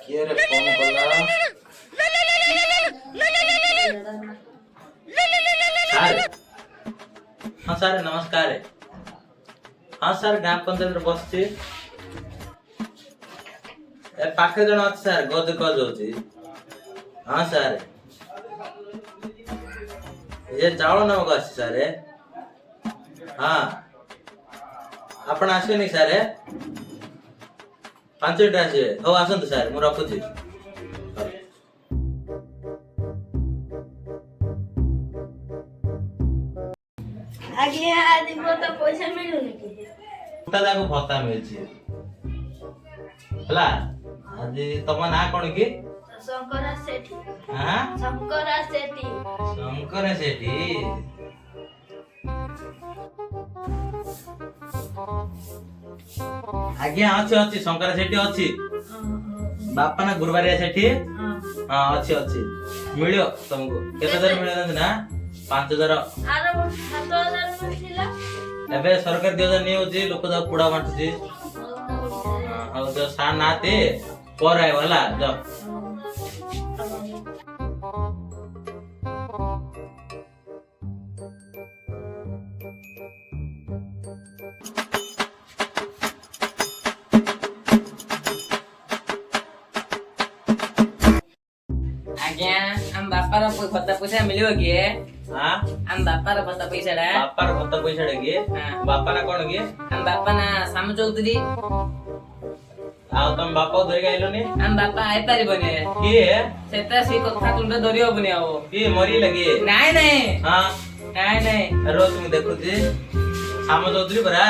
किए रे फोन कला सर हाँ सर नमस्कार हाँ सर गाँव पंचायत बस पाखे जन अच्छे सर गज गज होची हाँ सर ये चावल नमक अच्छी सर हाँ आपण आसबेनि सर 5 मिनिट आसबे हो आसतु सर मु रखुची आगे आज तो पैसा मिलुनी कि भत्ता भत्ता मिलची हला आज तम ना कोन की शंकरा सेठी हां शंकरा सेठी शंकर सेठी आज्ञा अच्छी अच्छी शंकर सेठी अच्छी बापा ना गुरुवारिया सेठी हाँ अच्छी अच्छी मिलियो तुमको केते दर मिलियो ना 5000 आरो 7000 मिलथिला एबे सरकार 2000 नहीं होची लोक जा पुडा बांटुची हां जो सा नाते पर आय वाला जो आज्ञा हम बापार भत्ता पैसा मिलियो कि हां हम बापार भत्ता पैसा डा बापा रो भत्ता पैसा डेगे हाँ। बापा ना कोन गे हम बापा ना साम चौधरी आ तुम बापा धरि गाइलो ने हम बापा आइ पारिबने की सेता सी कथा तुंडे धरि होबने आओ की मरी लगे नाइ नाइ हां नाइ नाइ रोज मु देखुची साम चौधरी बरा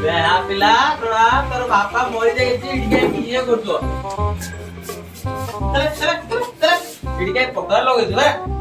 बेहा पिला तोरा तोर बापा मरी जाईची इडके किए करतो चल चल चल इडके पकड़ लोगे तू